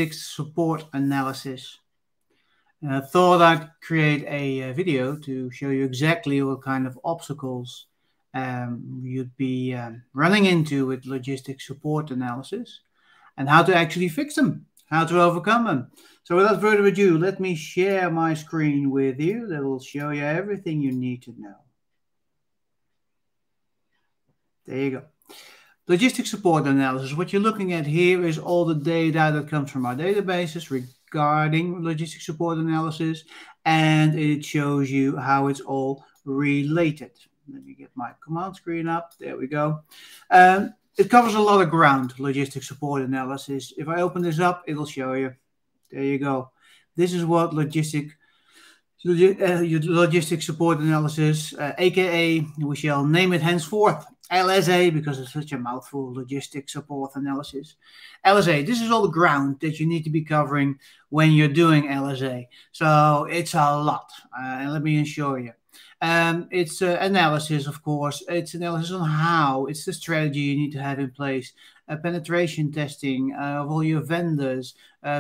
logistics support analysis. And I thought I'd create a video to show you exactly what kind of obstacles you'd be running into with logistics support analysis and how to actually fix them, how to overcome them. So without further ado, let me share my screen with you. That will show you everything you need to know. There you go. Logistics support analysis. What you're looking at here is all the data that comes from our databases regarding logistics support analysis, and it shows you how it's all related. Let me get my command screen up. There we go. It covers a lot of ground, logistics support analysis. If I open this up, it'll show you. There you go. This is what logistics support analysis, aka we shall name it henceforth LSA, because it's such a mouthful, logistics support analysis. LSA, this is all the ground that you need to be covering when you're doing LSA. So it's a lot, and let me assure you. It's analysis, of course. It's analysis on how. It's the strategy you need to have in place. Penetration testing of all your vendors,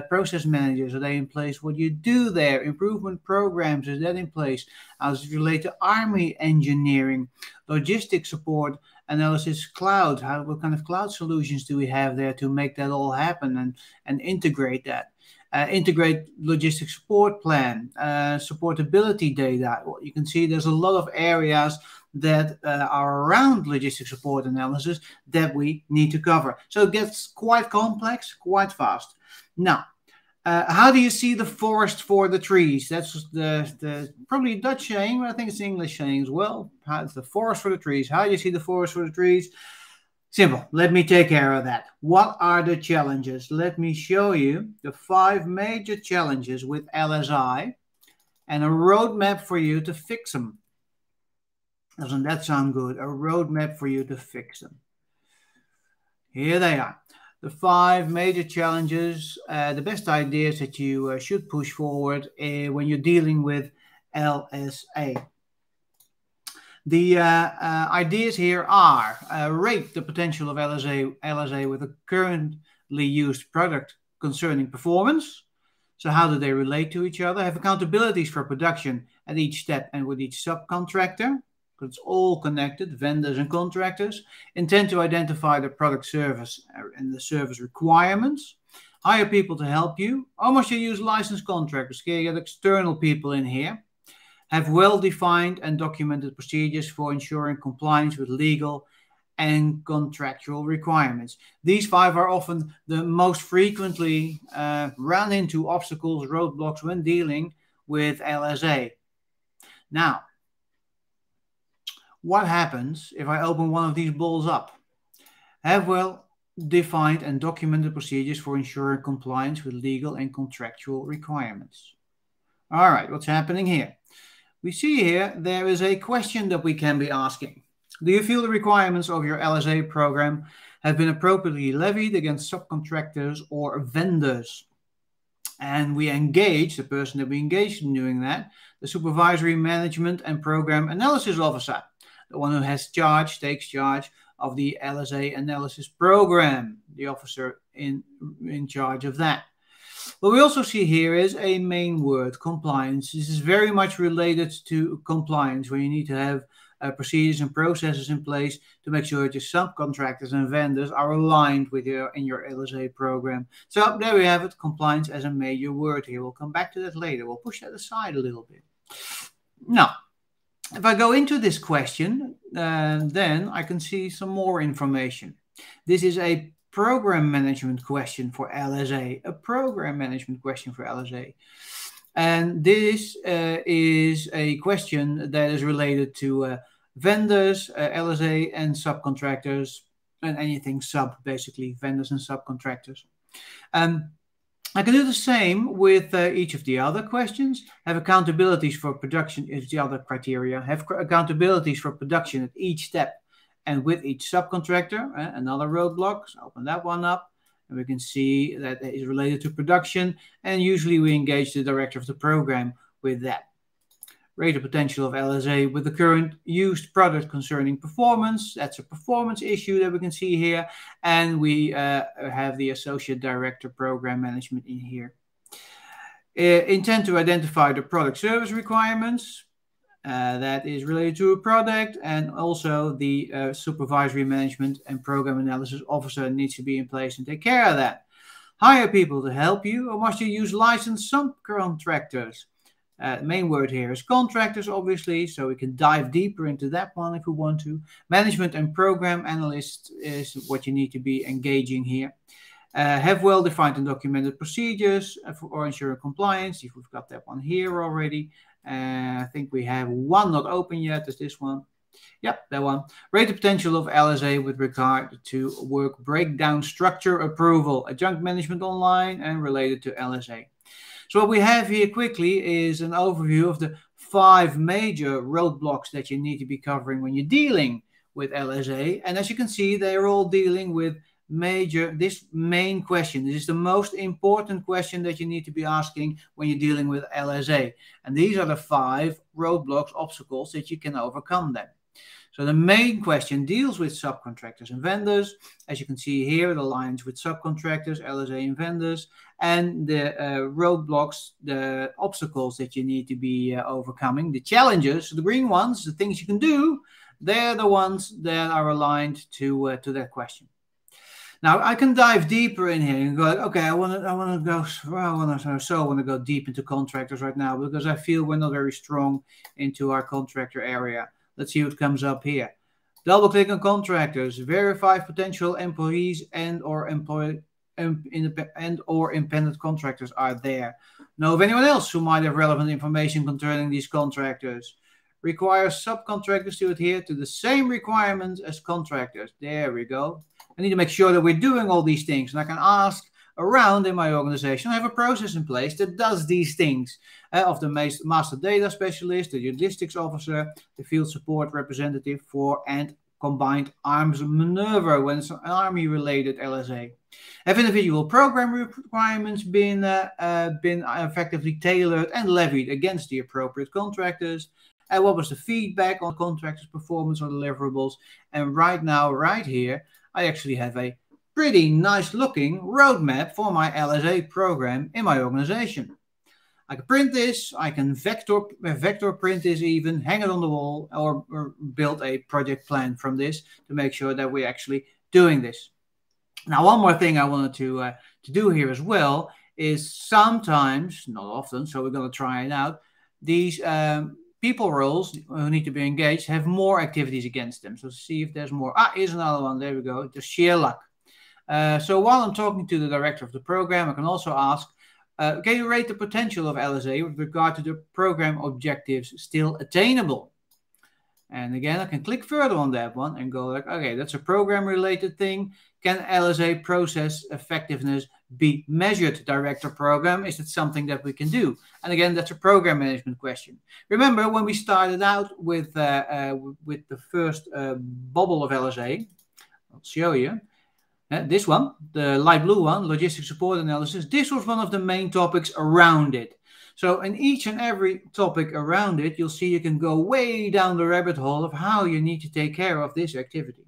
process managers, are they in place? What you do there, improvement programs, is that in place? How does it relate to army engineering, logistics support analysis, cloud? What kind of cloud solutions do we have there to make that all happen and integrate that? Integrate logistics support plan, supportability data. Well, you can see there's a lot of areas that are around logistics support analysis that we need to cover. So it gets quite complex, quite fast. Now, how do you see the forest for the trees? That's the probably a Dutch saying, but I think it's an English saying as well. How's the forest for the trees? How do you see the forest for the trees? Simple. Let me take care of that. What are the challenges? Let me show you the 5 major challenges with LSI and a roadmap for you to fix them. Doesn't that sound good? A roadmap for you to fix them. Here they are. The 5 major challenges, the best ideas that you should push forward when you're dealing with LSA. The ideas here are rate the potential of LSA with a currently used product concerning performance. So how do they relate to each other? Have accountabilities for production at each step and with each subcontractor, because it's all connected, vendors and contractors. Intend to identify the product service and the service requirements. Hire people to help you. Almost you use licensed contractors. Can you get external people in here? Have well-defined and documented procedures for ensuring compliance with legal and contractual requirements. These 5 are often the most frequently run into obstacles, roadblocks when dealing with LSA. Now, what happens if I open one of these balls up? Have well-defined and documented procedures for ensuring compliance with legal and contractual requirements. All right, what's happening here? We see here there is a question that we can be asking. Do you feel the requirements of your LSA program have been appropriately levied against subcontractors or vendors? And we engage, the person that we engaged in doing that, the supervisory management and program analysis officer, the one who has charge, takes charge of the LSA analysis program, the officer in charge of that. What we also see here is a main word, compliance. This is very much related to compliance, where you need to have procedures and processes in place to make sure that your subcontractors and vendors are aligned with in your LSA program. So there we have it, compliance as a major word here. We'll come back to that later. We'll push that aside a little bit. Now, if I go into this question, then I can see some more information. This is a program management question for LSA, a program management question for LSA. And this is a question that is related to vendors, LSA, and subcontractors, and anything sub, basically, vendors and subcontractors. I can do the same with each of the other questions. Have accountabilities for production is the other criteria. Have accountabilities for production at each step and with each subcontractor, another roadblock. So open that one up, and we can see that it is related to production, and usually we engage the director of the program with that. Rate the potential of LSA with the current used product concerning performance. That's a performance issue that we can see here. And we have the Associate Director Program Management in here. Intend to identify the product service requirements. That is related to a product, and also the supervisory management and program analysis officer needs to be in place and take care of that. Hire people to help you, or must you use licensed subcontractors? Main word here is contractors, obviously, so we can dive deeper into that one if we want to. Management and program analyst is what you need to be engaging here. Have well-defined and documented procedures for ensuring compliance. If we've got that one here already. I think we have one not open yet. Is this one? Yep, that one. Rate the potential of LSA with regard to work breakdown structure approval, adjunct management online, and related to LSA. So what we have here quickly is an overview of the 5 major roadblocks that you need to be covering when you're dealing with LSA. And as you can see, they're all dealing with this main question. This is the most important question that you need to be asking when you're dealing with LSA. And these are the 5 roadblocks, obstacles that you can overcome them. So the main question deals with subcontractors and vendors. As you can see here, it aligns with subcontractors, LSA and vendors, and the roadblocks, the obstacles that you need to be overcoming. The challenges, the green ones, the things you can do, they're the ones that are aligned to that question. Now I can dive deeper in here and go, okay, I want to go deep into contractors right now because I feel we're not very strong into our contractor area. Let's see what comes up here. Double click on contractors, verify potential employees and/or independent contractors are there. Know of anyone else who might have relevant information concerning these contractors. Requires subcontractors to adhere to the same requirements as contractors. There we go. I need to make sure that we're doing all these things, and I can ask around in my organization. I have a process in place that does these things of the master data specialist, the logistics officer, the field support representative for and combined arms maneuver when it's an army related LSA. Have individual program requirements been effectively tailored and levied against the appropriate contractors? And what was the feedback on contractors' performance or deliverables? And right now, right here, I actually have a pretty nice looking roadmap for my LSA program in my organization. I can print this, I can vector print this even, hang it on the wall, or build a project plan from this to make sure that we're actually doing this. Now, one more thing I wanted to do here as well is sometimes, not often, so we're going to try it out, these people roles who need to be engaged have more activities against them. So see if there's more. Here's another one. There we go. Just sheer luck. So while I'm talking to the director of the program, I can also ask, can you rate the potential of LSA with regard to the program objectives still attainable? And again, I can click further on that one and go like, okay, that's a program related thing. Can LSA process effectiveness be measured? Director program, is it something that we can do? And again, that's a program management question. Remember when we started out with the first bubble of LSA, I'll show you. This one, the light blue one, logistics support analysis, this was one of the main topics around it. So in each and every topic around it, you'll see you can go way down the rabbit hole of how you need to take care of this activity.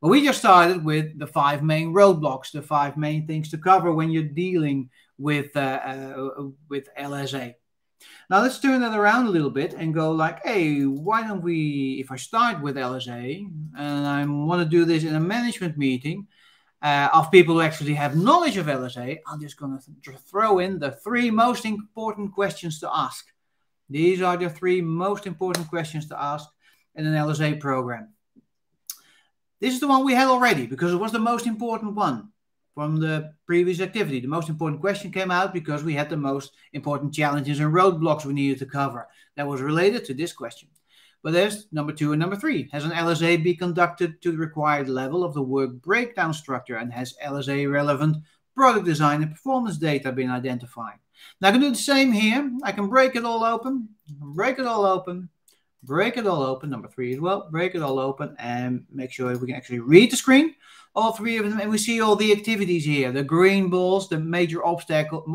But we just started with the 5 main roadblocks, the 5 main things to cover when you're dealing with LSA. Now let's turn that around a little bit and go like, hey, why don't we, if I start with LSA and I want to do this in a management meeting of people who actually have knowledge of LSA, I'm just going to throw in the 3 most important questions to ask. These are the 3 most important questions to ask in an LSA program. This is the one we had already because it was the most important one from the previous activity. The most important question came out because we had the most important challenges and roadblocks we needed to cover. That was related to this question. But there's number 2 and number 3. Has an LSA be conducted to the required level of the work breakdown structure, and has LSA relevant product design and performance data been identified? Now I can do the same here. I can break it all open, break it all open. Number 3 as well. Break it all open and make sure we can actually read the screen. All 3 of them, and we see all the activities here. The green balls, the major obstacles,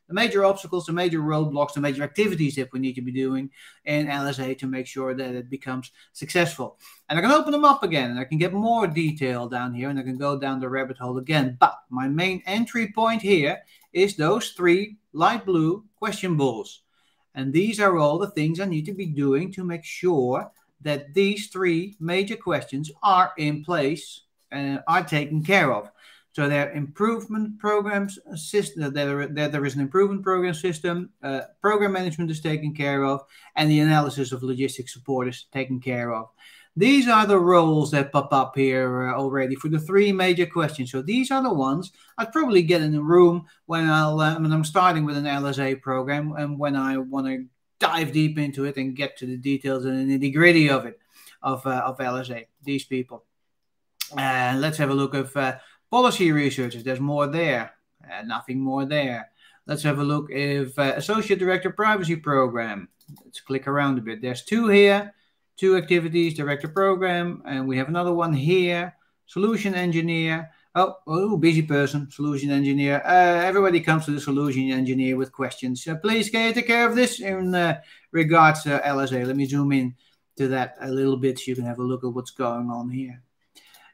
the major obstacles, the major roadblocks, the major activities that we need to be doing in LSA to make sure that it becomes successful. And I can open them up again, and I can get more detail down here, and I can go down the rabbit hole again. But my main entry point here is those 3 light blue question balls. And these are all the things I need to be doing to make sure that these 3 major questions are in place and are taken care of. So their improvement programs system, there is an improvement program system, program management is taken care of, and the analysis of logistics support is taken care of. These are the roles that pop up here already for the 3 major questions. So these are the ones I'd probably get in the room when I'm starting with an LSA program and when I want to dive deep into it and get to the details and the nitty-gritty of it, of LSA, these people. And let's have a look at policy researchers. There's more there. Nothing more there. Let's have a look if Associate Director Privacy Program. Let's click around a bit. There's 2 here. 2 activities, Director Program. And we have another one here. Solution Engineer. Oh, busy person, Solution Engineer. Everybody comes to the Solution Engineer with questions. Please, can you take care of this in regards to LSA? Let me zoom in to that a little bit so you can have a look at what's going on here.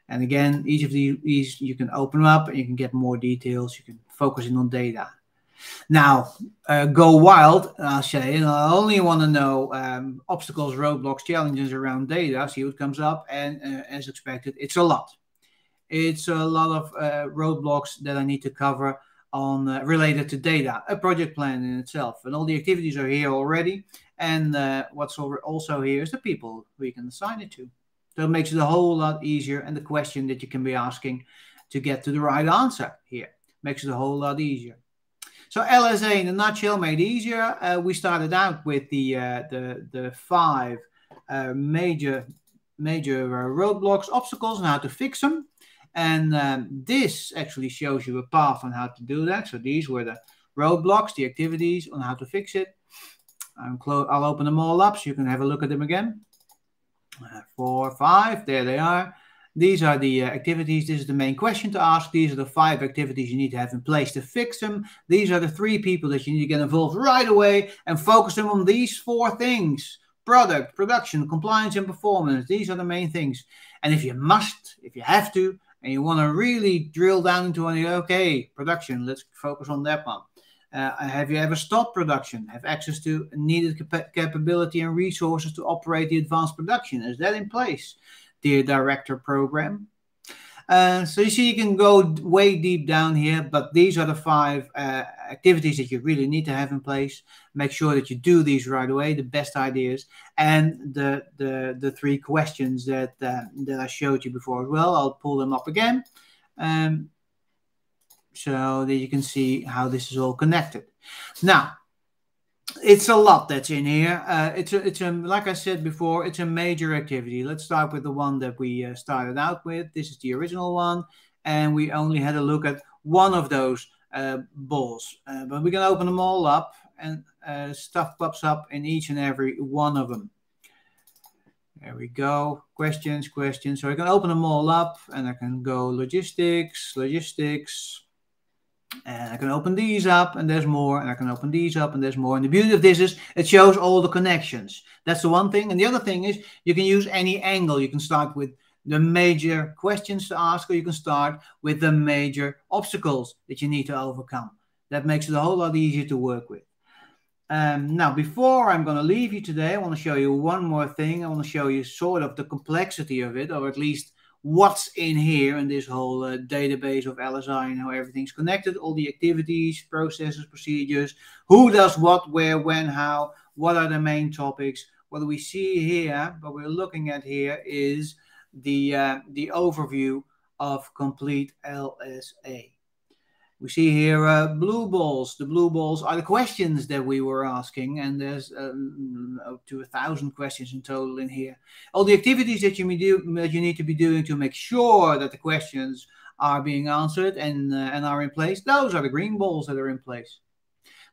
And again, each of these you can open them up and you can get more details. You can focus in on data. Now, go wild, I'll say. I only want to know obstacles, roadblocks, challenges around data. See what comes up. And as expected, it's a lot. It's a lot of roadblocks that I need to cover on related to data, a project plan in itself. And all the activities are here already. And what's also here is the people who you can assign it to. So it makes it a whole lot easier, and the question that you can be asking to get to the right answer here makes it a whole lot easier. So LSA in a nutshell made easier. We started out with the 5 major roadblocks, obstacles, and how to fix them. And this actually shows you a path on how to do that. So these were the roadblocks, the activities on how to fix it. I'll open them all up so you can have a look at them again. 4, 5, there they are. These are the activities. This is the main question to ask. These are the 5 activities you need to have in place to fix them. These are the 3 people that you need to get involved right away and focus them on these 4 things: product, production, compliance, and performance. These are the main things. And if you have to, and you want to really drill down into it, okay, production, let's focus on that one. Have you ever stopped production? Have access to needed capability and resources to operate the advanced production? Is that in place? The Director Program. So you see, you can go way deep down here, but these are the 5 activities that you really need to have in place. Make sure that you do these right away, the best ideas, and the 3 questions that I showed you before as well. I'll pull them up again. So that you can see how this is all connected. Now, it's a lot that's in here. It's a like I said before, it's a major activity. Let's start with the one that we started out with. This is the original one, and we only had a look at one of those balls. But we can open them all up, and stuff pops up in each and every one of them. There we go. Questions. So I can open them all up, and I can go logistics. And I can open these up, and there's more. And I can open these up, and there's more. And the beauty of this is it shows all the connections. That's the one thing. And the other thing is you can use any angle. You can start with the major questions to ask, or you can start with the major obstacles that you need to overcome. That makes it a whole lot easier to work with. Now, before I'm going to leave you today, I want to show you one more thing. I want to show you sort of the complexity of it, or at least what's in here in this whole database of LSI and how everything's connected, all the activities, processes, procedures, who does what, where, when, how, what are the main topics. What we see here, what we're looking at here is the overview of complete LSA. We see here blue balls. The blue balls are the questions that we were asking, and there's up to 1,000 questions in total in here. All the activities that you need to be doing to make sure that the questions are being answered and are in place. Those are the green balls that are in place.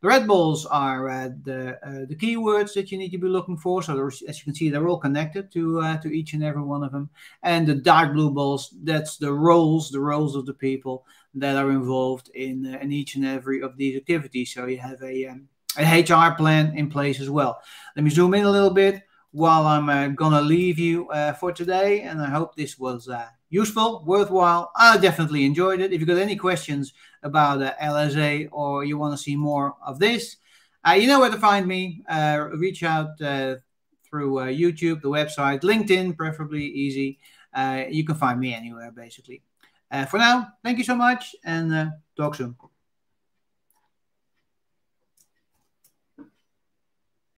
The red balls are the keywords that you need to be looking for. So as you can see, they're all connected to each and every one of them. And the dark blue balls, that's the roles of the people that are involved in each and every of these activities. So you have a HR plan in place as well. Let me zoom in a little bit while I'm gonna leave you for today, and I hope this was useful, worthwhile. I definitely enjoyed it. If you got any questions about LSA or you want to see more of this, you know where to find me. Reach out through YouTube, the website, LinkedIn, preferably easy. You can find me anywhere, basically. For now, thank you so much, and talk soon.